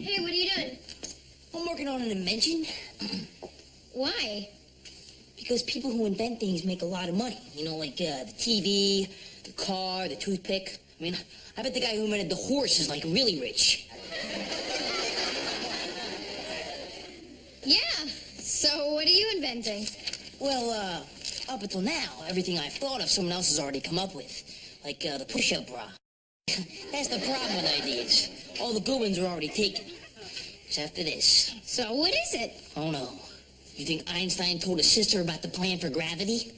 Hey, what are you doing? I'm working on an invention. Why? Because people who invent things make a lot of money. You know, like the TV, the car, the toothpick. I mean, I bet the guy who invented the horse is, like, really rich. Yeah. So what are you inventing? Well, up until now, everything I've thought of, someone else has already come up with. Like the push-up bra. That's the problem with ideas. All the good ones are already taken. Except for this. So what is it? Oh, no. You think Einstein told his sister about the plan for gravity?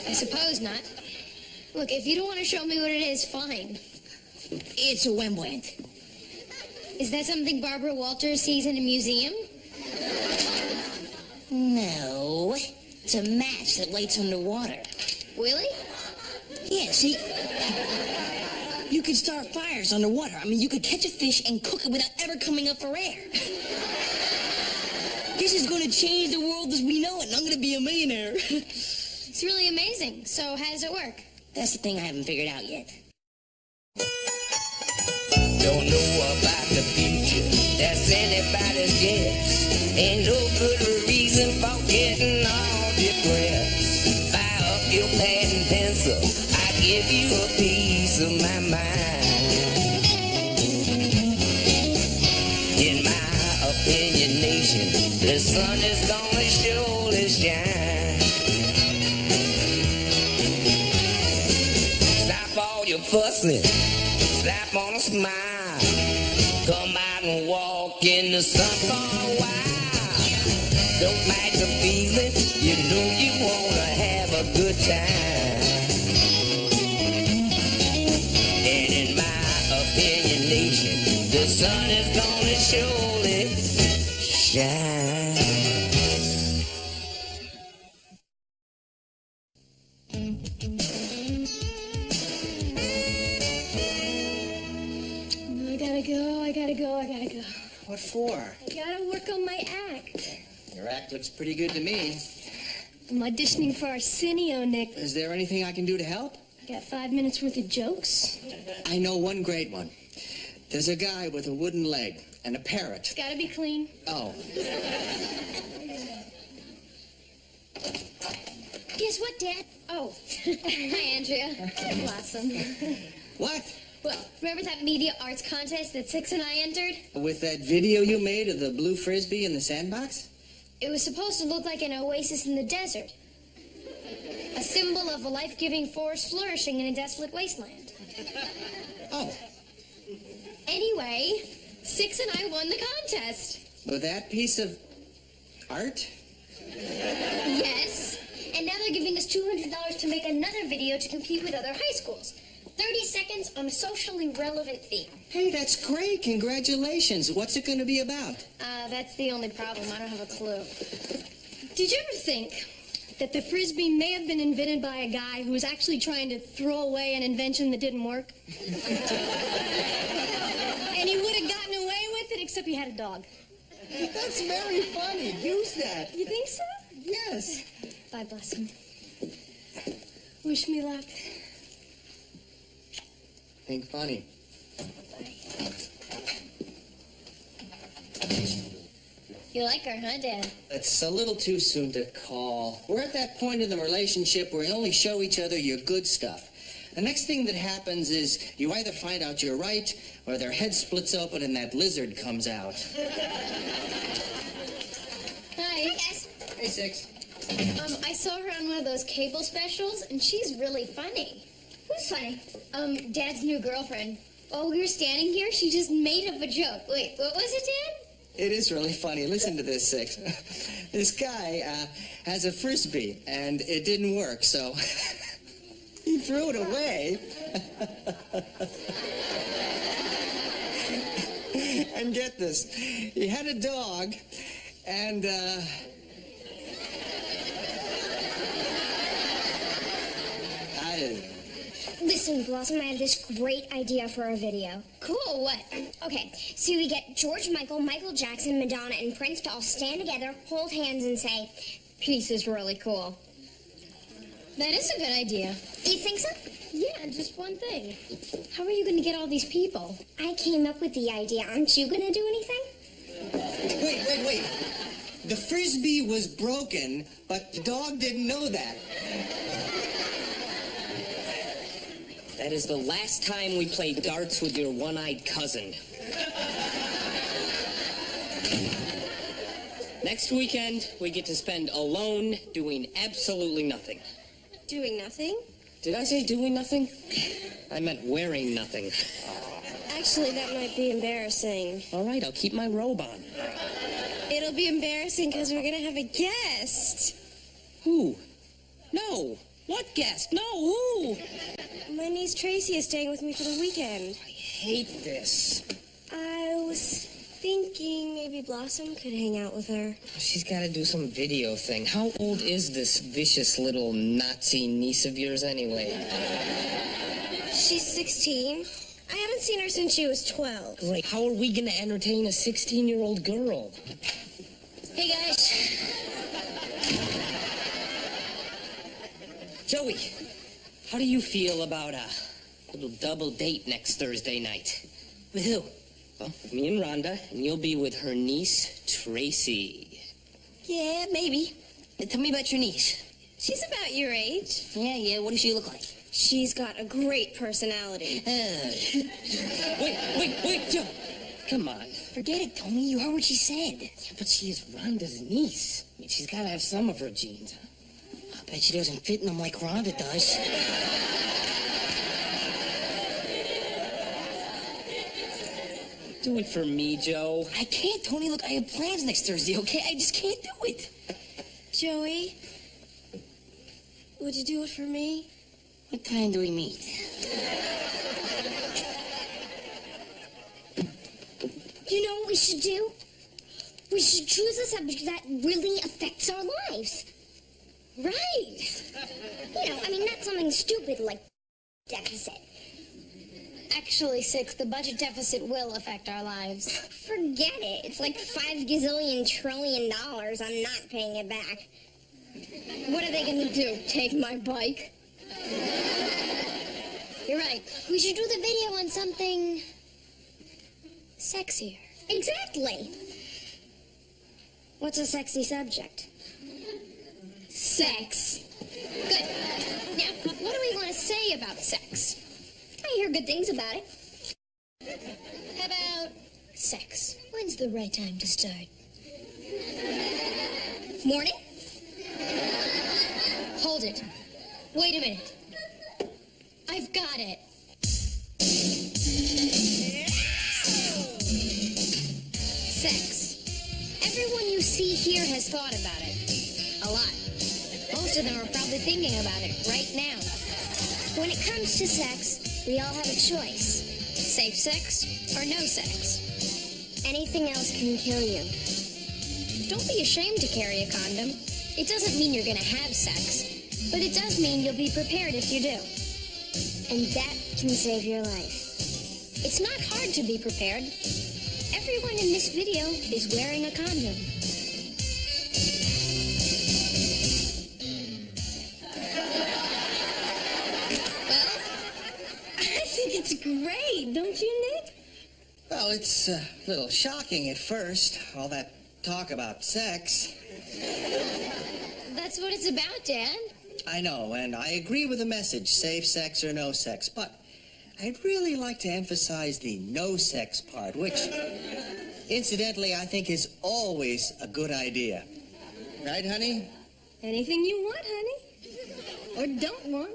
I suppose not. Look, if you don't want to show me what it is, fine. It's a Rembrandt. Is that something Barbara Walters sees in a museum? No. It's a match that lights underwater. Really? Yeah, see? You could start fires underwater. I mean, you could catch a fish and cook it without ever coming up for air. This is going to change the world as we know it, and I'm going to be a millionaire. It's really amazing. So how does it work? That's the thing I haven't figured out yet. Don't know about the future, that's anybody's guess. Ain't no good reason for getting all depressed. Fire up your pad and pencil, I give you a piece of my mind. In my opinion, nation, the sun is gonna surely shine. Stop all your fussing, slap on a smile. Come out and walk in the sun for a while. Don't mind the feeling, you know you wanna have a good time. And in my opinion, nation, the sun is gonna surely shine. I gotta go. What for? I gotta work on my act. Your act looks pretty good to me. I'm auditioning for Arsenio, Nick. Is there anything I can do to help? Got 5 minutes worth of jokes? I know one great one. There's a guy with a wooden leg and a parrot. It's gotta be clean. Oh. Guess what, Dad? Oh. Hi, Andrea. Blossom. What? Well, remember that media arts contest that Six and I entered? With that video you made of the blue frisbee in the sandbox? It was supposed to look like an oasis in the desert. A symbol of a life-giving forest flourishing in a desolate wasteland. Oh. Anyway, Six and I won the contest. With that piece of art? Yes. And now they're giving us $200 to make another video to compete with other high schools. 30 seconds on a socially relevant theme. Hey, that's great. Congratulations. What's it going to be about? That's the only problem. I don't have a clue. Did you ever think that the Frisbee may have been invented by a guy who was actually trying to throw away an invention that didn't work? And he would have gotten away with it, except he had a dog. That's very funny. Use that. You think so? Yes. Bye, Blossom. Wish me luck. Think funny. You like her, huh, Dad? It's a little too soon to call. We're at that point in the relationship where you only show each other your good stuff. The next thing that happens is you either find out you're right or their head splits open and that lizard comes out. Hi. Hi, guys. Hey, Six. I saw her on one of those cable specials, and she's really funny. Who's funny? Dad's new girlfriend. While we were standing here, she just made up a joke. Wait, what was it, Dad? It is really funny. Listen to this, Six. This guy has a Frisbee, and it didn't work, so he threw it away. And get this, he had a dog, and Listen, Blossom, I have this great idea for a video. Cool, what? Okay, so we get George Michael, Michael Jackson, Madonna, and Prince to all stand together, hold hands, and say, "Peace is really cool." That is a good idea. You think so? Yeah, just one thing. How are you going to get all these people? I came up with the idea. Aren't you going to do anything? Wait. The Frisbee was broken, but the dog didn't know that. That is the last time we play darts with your one-eyed cousin. Next weekend, we get to spend alone doing absolutely nothing. Doing nothing? Did I say doing nothing? I meant wearing nothing. Actually, that might be embarrassing. All right, I'll keep my robe on. It'll be embarrassing because we're going to have a guest. Who? No. What guest? No, who? My niece Tracy is staying with me for the weekend. I hate this. I was thinking maybe Blossom could hang out with her. She's got to do some video thing. How old is this vicious little Nazi niece of yours anyway? She's 16. I haven't seen her since she was 12. Great. How are we going to entertain a 16-year-old girl? Hey, guys. Joey, how do you feel about a little double date next Thursday night? With who? Well, me and Rhonda, and you'll be with her niece, Tracy. Yeah, maybe. Tell me about your niece. She's about your age. Yeah, what does she look like? She's got a great personality. Wait, Joe. Come on. Forget it, Tony. You heard what she said. Yeah, but she is Rhonda's niece. I mean, she's got to have some of her genes, huh? I bet she doesn't fit in them like Rhonda does. Do it for me, Joe. I can't, Tony. Look, I have plans next Thursday, okay? I just can't do it. Joey, would you do it for me? What time do we meet? You know what we should do? We should choose a subject that really affects our lives. Right. You know, I mean, not something stupid like deficit. Actually, Six, the budget deficit will affect our lives. Forget it. It's like $5 gazillion trillion. I'm not paying it back. What are they going to do? Take my bike? You're right. We should do the video on something sexier. Exactly. What's a sexy subject? Sex. Good. Now, what do we want to say about sex? I hear good things about it. How about sex? When's the right time to start? Morning? Hold it. Wait a minute. I've got it. Sex. Everyone you see here has thought about it. A lot. Most of them are probably thinking about it right now. When it comes to sex, we all have a choice. Safe sex or no sex? Anything else can kill you. Don't be ashamed to carry a condom. It doesn't mean you're going to have sex, but it does mean you'll be prepared if you do. And that can save your life. It's not hard to be prepared. Everyone in this video is wearing a condom. Well, I think it's great, don't you, Nick? Well, it's a little shocking at first, all that talk about sex. That's what it's about, Dad. I know, and I agree with the message, safe sex or no sex, but I'd really like to emphasize the no sex part, which, incidentally, I think is always a good idea. Right, honey? Anything you want, honey. Or don't want.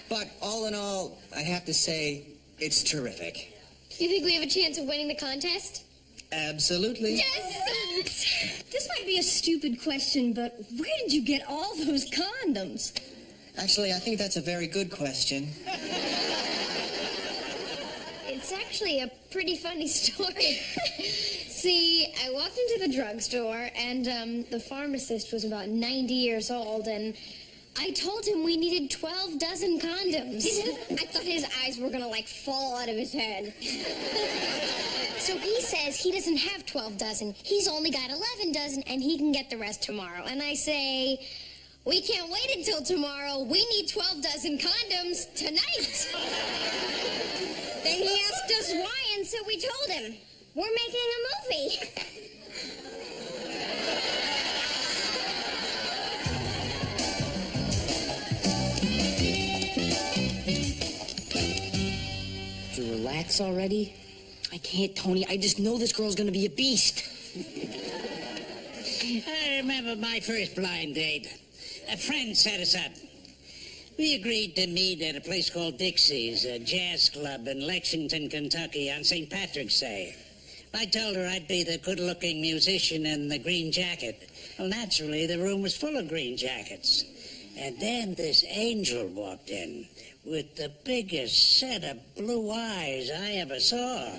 But all in all, I have to say, it's terrific. You think we have a chance of winning the contest? Absolutely. Yes! This might be a stupid question, but where did you get all those condoms? Actually, I think that's a very good question. It's actually a pretty funny story. See, I walked into the drugstore, and the pharmacist was about 90 years old, and I told him we needed 12 dozen condoms. I thought his eyes were gonna, like, fall out of his head. So he says he doesn't have 12 dozen. He's only got 11 dozen, and he can get the rest tomorrow. And I say, we can't wait until tomorrow. We need 12 dozen condoms tonight. Then he asked us why, and so we told him. We're making a movie. To relax already? I can't, Tony. I just know this girl's gonna be a beast. I remember my first blind date. A friend set us up. We agreed to meet at a place called Dixie's, a jazz club in Lexington, Kentucky on St. Patrick's Day. I told her I'd be the good-looking musician in the green jacket. Well, naturally, the room was full of green jackets. And then this angel walked in with the biggest set of blue eyes I ever saw.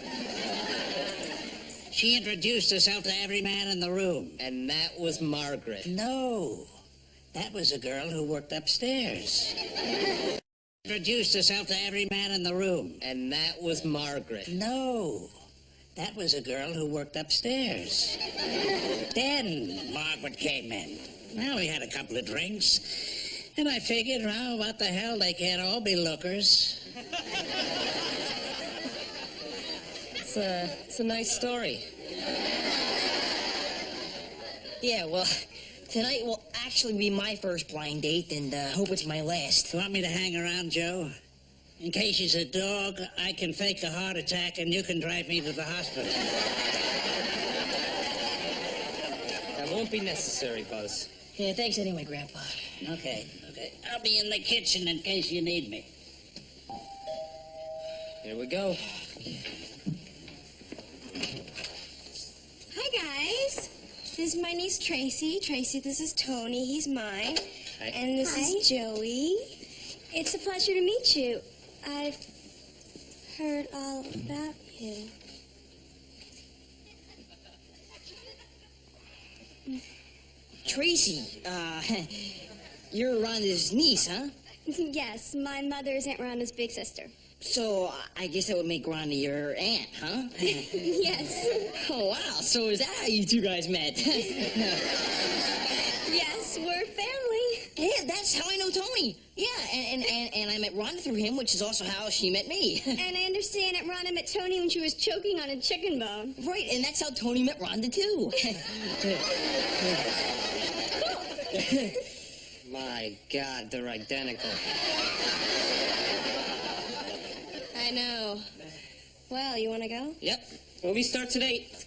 She introduced herself to every man in the room. And that was Margaret. No, that was a girl who worked upstairs. Introduced herself to every man in the room. And that was Margaret. No, that was a girl who worked upstairs. Then Margaret came in. Well, we had a couple of drinks. And I figured, well, what the hell, they can't all be lookers. It's a nice story. Yeah, well, tonight will actually be my first blind date, and hope it's my last. You want me to hang around, Joe? In case she's a dog, I can fake a heart attack and you can drive me to the hospital. That won't be necessary, Buzz. Yeah, thanks anyway, Grandpa. Okay. I'll be in the kitchen in case you need me. Here we go. Hi, guys. This is my niece, Tracy. Tracy, this is Tony. He's mine. Hi. And this is Joey. It's a pleasure to meet you. I've heard all about you. Tracy, you're Rhonda's niece, huh? Yes, my mother is Aunt Rhonda's big sister. So, I guess that would make Rhonda your aunt, huh? Yes. Oh, wow. So is that how you two guys met? Yes, we're family. Yeah, that's how I know Tony. Yeah, and I met Rhonda through him, which is also how she met me. And I understand Aunt Rhonda met Tony when she was choking on a chicken bone. Right, and that's how Tony met Rhonda, too. My God, they're identical. I know. Well, you want to go? Yep. Movie starts at 8.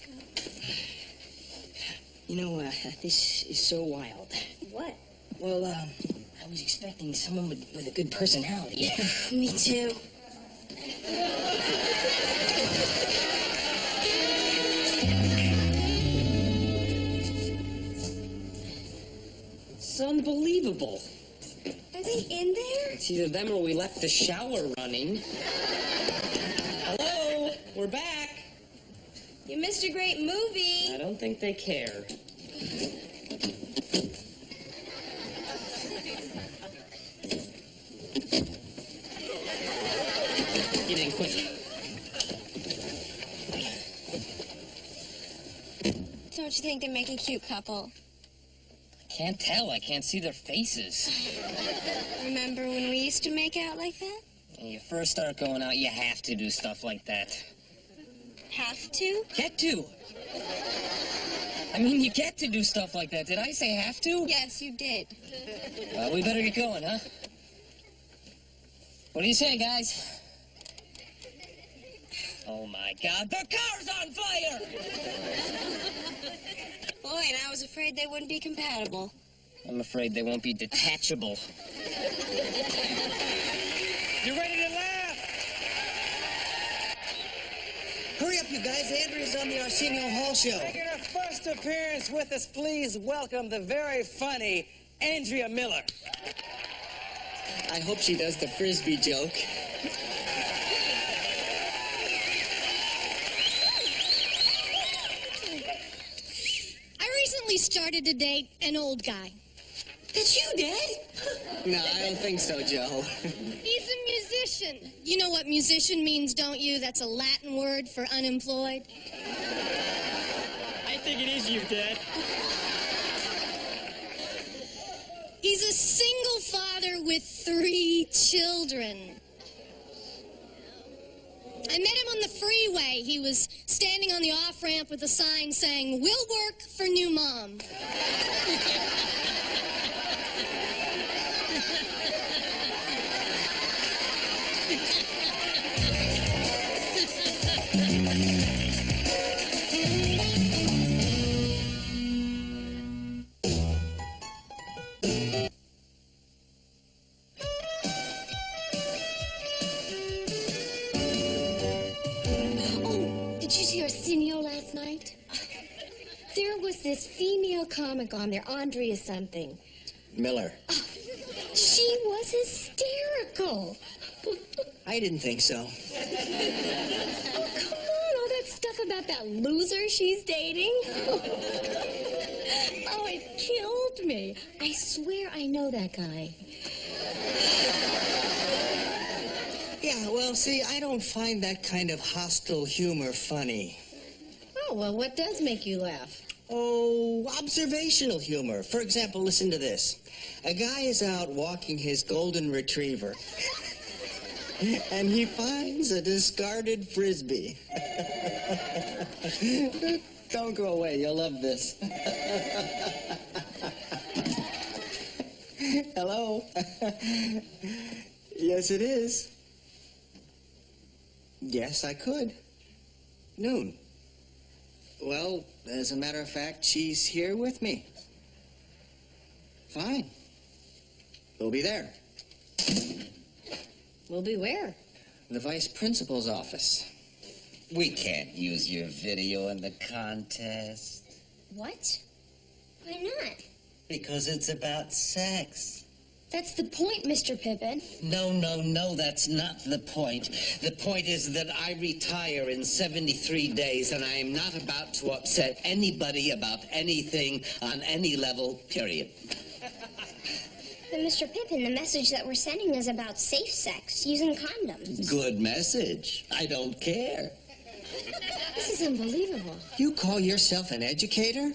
You know, this is so wild. What? Well, I was expecting someone with a good personality. Me too. It's unbelievable. Are they in there? It's either them or we left the shower running. Hello? We're back. You missed a great movie. I don't think they care. Get in quick. Don't you think they make a cute couple? Can't tell. I can't see their faces. Remember when we used to make out like that? When you first start going out, you have to do stuff like that. Have to? Get to. I mean, you get to do stuff like that. Did I say have to? Yes, you did. Well, we better get going, huh? What do you say, guys? Oh, my God. The car's on fire! Boy, and I was afraid they wouldn't be compatible. I'm afraid they won't be detachable. You ready to laugh? Hurry up, you guys. Andrea's on the Arsenio Hall show. Making her first appearance with us, please welcome the very funny Andrea Miller. I hope she does the Frisbee joke. I recently started to date an old guy. That's you, Dad? No, I don't think so, Joe. He's a musician. You know what musician means, don't you? That's a Latin word for unemployed. I think it is you, Dad. He's a single father with 3 children. I met him on the freeway. He was standing on the off-ramp with a sign saying, "Will work for new mom." Arsenio last night? There was this female comic on there, Andrea something. Miller. Oh, she was hysterical. I didn't think so. Oh, come on, all that stuff about that loser she's dating. Oh, it killed me. I swear I know that guy. Yeah, well, see, I don't find that kind of hostile humor funny. Oh, well, what does make you laugh? Oh, observational humor. For example, listen to this. A guy is out walking his golden retriever, and he finds a discarded Frisbee. Don't go away. You'll love this. Hello? Yes, it is. Yes, I could. Noon. Well, as a matter of fact, she's here with me. Fine. We'll be there. We'll be where? The vice principal's office. We can't use your video in the contest. What? Why not? Because it's about sex. That's the point, Mr. Pippin. No, that's not the point. The point is that I retire in 73 days, and I am not about to upset anybody about anything on any level, period. But Mr. Pippin, the message that we're sending is about safe sex, using condoms. Good message. I don't care. This is unbelievable. You call yourself an educator?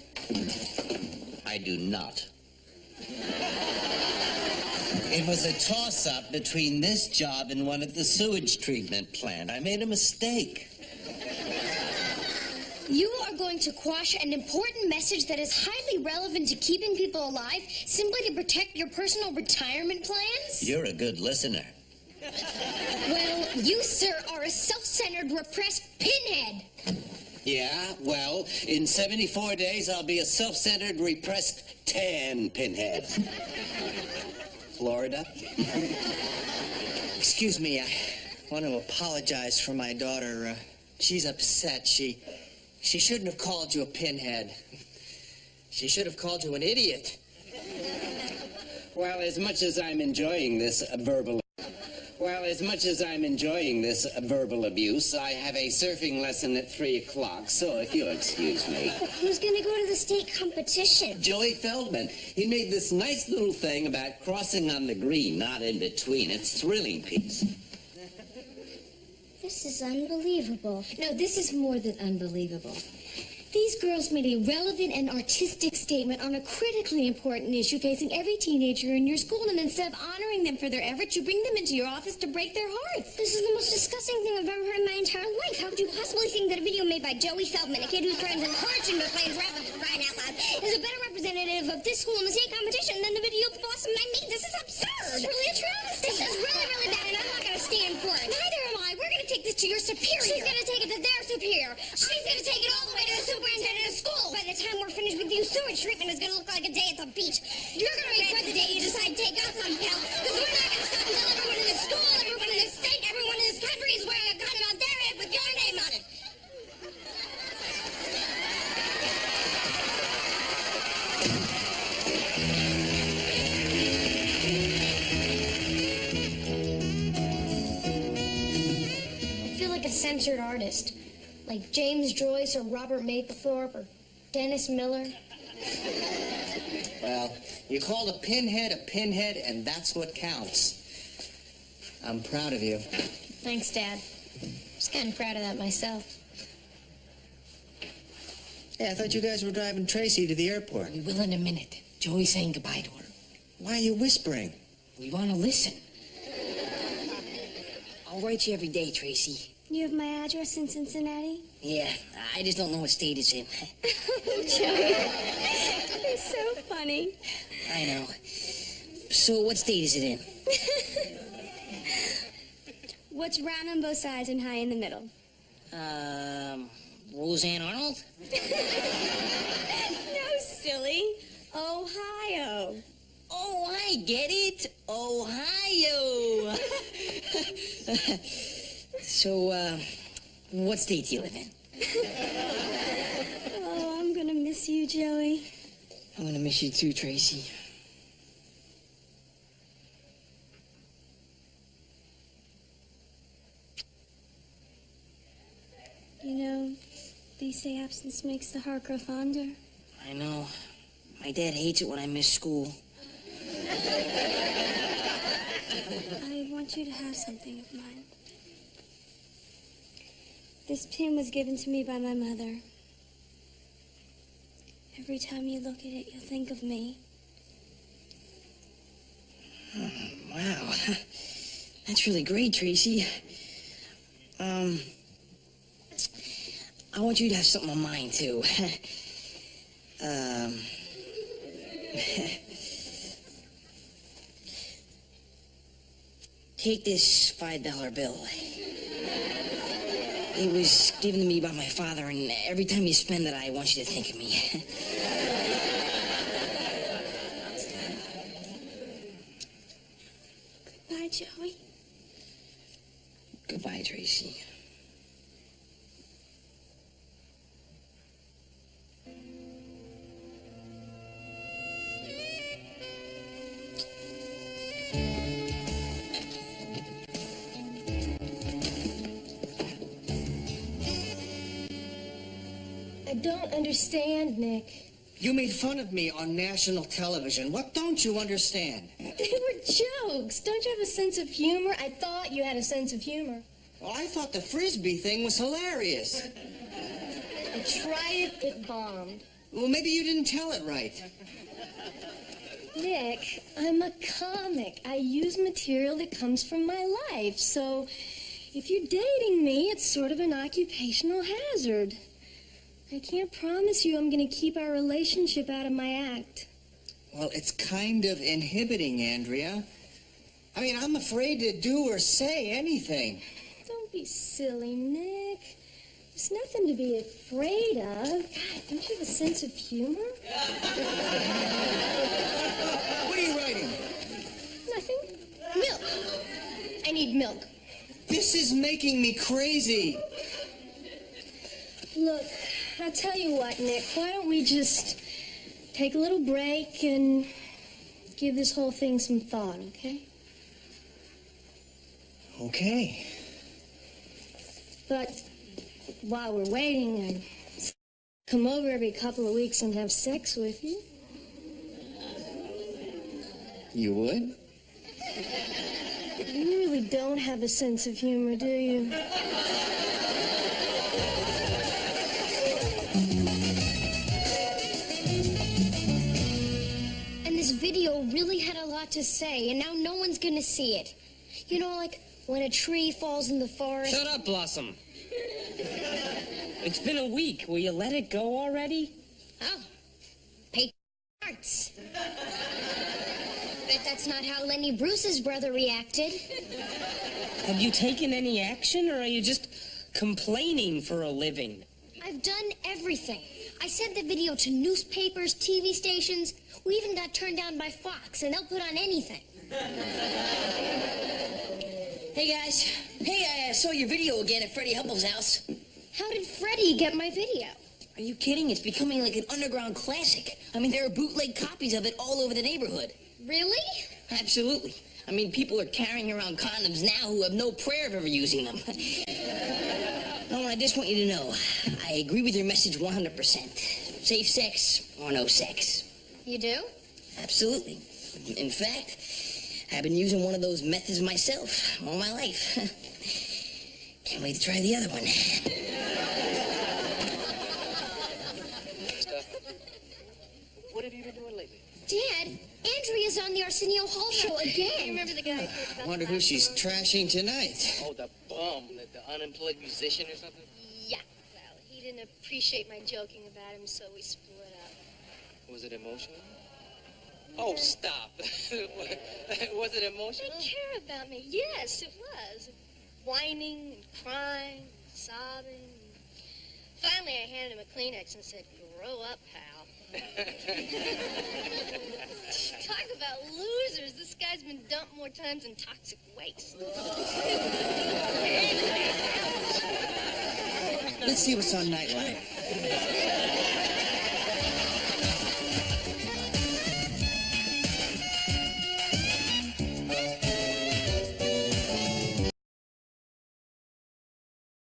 I do not. It was a toss-up between this job and one at the sewage treatment plant. I made a mistake. You are going to quash an important message that is highly relevant to keeping people alive simply to protect your personal retirement plans? You're a good listener. Well, you, sir, are a self-centered, repressed pinhead. Yeah, well, in 74 days, I'll be a self-centered, repressed tan pinhead. Florida? Excuse me, I want to apologize for my daughter. She's upset. She shouldn't have called you a pinhead. She should have called you an idiot. Well, as much as I'm enjoying this verbal abuse, I have a surfing lesson at 3 o'clock, so if you'll excuse me. Who's going to go to the state competition? Joey Feldman. He made this nice little thing about crossing on the green, not in between. It's a thrilling piece. This is unbelievable. No, this is more than unbelievable. These girls made a relevant and artistic statement on a critically important issue facing every teenager in your school, and instead of honoring them for their efforts, you bring them into your office to break their hearts. This is the most disgusting thing I've ever heard in my entire life. How could you possibly think that a video made by Joey Feldman, a kid whose friends encouraged him to play his rap for crying out loud, is a better representative of this school in the state competition than the video of Boston I made? This is absurd. This is really a travesty. This is really, really bad, and I'm not going to stand for it. Neither am I. We're going to take this to your superior. She's going to take it to their superior. She's going to take it all the way to the superintendent of school. By the time we're finished with you, sewage treatment is going to look like a day at the beach. You're going to regret the day you decide to take us on, pal, because we're not going to stop until everyone in this school, everyone in this state, everyone in this country is wearing a condom on their head with your name on it. I feel like a censored artist, like James Joyce or Robert Mapplethorpe or Dennis Miller. Well, you called a pinhead, and that's what counts. I'm proud of you. Thanks, Dad. I was kind of proud of that myself. Hey, I thought you guys were driving Tracy to the airport. We will in a minute. Joey's saying goodbye to her. Why are you whispering? We want to listen. I'll write you every day, Tracy. You have my address in Cincinnati? Yeah, I just don't know what state it's in. Joey, you're so funny. I know. So what state is it in? What's round on both sides and high in the middle? Roseanne Arnold? No, silly. Ohio. Oh, I get it. Ohio. So, what state do you live in? Oh, I'm gonna miss you, Joey. I'm gonna miss you too, Tracy. You know, they say absence makes the heart grow fonder. I know. My dad hates it when I miss school. I want you to have something of mine. This pin was given to me by my mother. Every time you look at it, you'll think of me. Wow. That's really great, Tracy. I want you to have something on mine, too. Take this $5 bill. It was given to me by my father, and every time you spend it, I want you to think of me. Goodbye, Joey. Goodbye, Tracy. I don't understand, Nick. You made fun of me on national television. What don't you understand? They were jokes. Don't you have a sense of humor? I thought you had a sense of humor. Well, I thought the Frisbee thing was hilarious. I tried it, it bombed. Well, maybe you didn't tell it right. Nick, I'm a comic. I use material that comes from my life. So if you're dating me, it's sort of an occupational hazard. I can't promise you I'm going to keep our relationship out of my act. Well, it's kind of inhibiting, Andrea. I mean, I'm afraid to do or say anything. Don't be silly, Nick. There's nothing to be afraid of. God, don't you have a sense of humor? What are you writing? Nothing. Milk. I need milk. This is making me crazy. Look, I'll tell you what, Nick. Why don't we just take a little break and give this whole thing some thought, okay? Okay. But while we're waiting, I'd come over every couple of weeks and have sex with you. You would? You really don't have a sense of humor, do you? And this video really had a lot to say, and now no one's gonna see it. You know, like when a tree falls in the forest. Shut up, Blossom. It's been a week. Will you let it go already? Oh, pay hearts. Bet that's not how Lenny Bruce's brother reacted. Have you taken any action, or are you just complaining for a living? I've done everything. I sent the video to newspapers, TV stations. We even got turned down by Fox, and they'll put on anything. Hey, guys. Hey, I saw your video again at Freddie Hubble's house. How did Freddie get my video? Are you kidding? It's becoming like an underground classic. I mean, there are bootleg copies of it all over the neighborhood. Really? Absolutely. I mean, people are carrying around condoms now who have no prayer of ever using them. No, I just want you to know, I agree with your message 100%. Safe sex or no sex. You do? Absolutely. In fact, I've been using one of those methods myself all my life. Can't wait to try the other one. What have you been doing lately? Dad, Andrea's on the Arsenio Hall show again. You remember the guy? I wonder who she's trashing tonight. Oh, the bum, the unemployed musician or something? Yeah. Well, he didn't appreciate my joking about him, so we split up. Was it emotional? Oh, stop. Was it emotional? They care about me. Yes, it was. Whining and crying, and sobbing. Finally, I handed him a Kleenex and said, "Grow up, pal." Talk about losers. This guy's been dumped more times than toxic waste. Let's see what's on Nightline.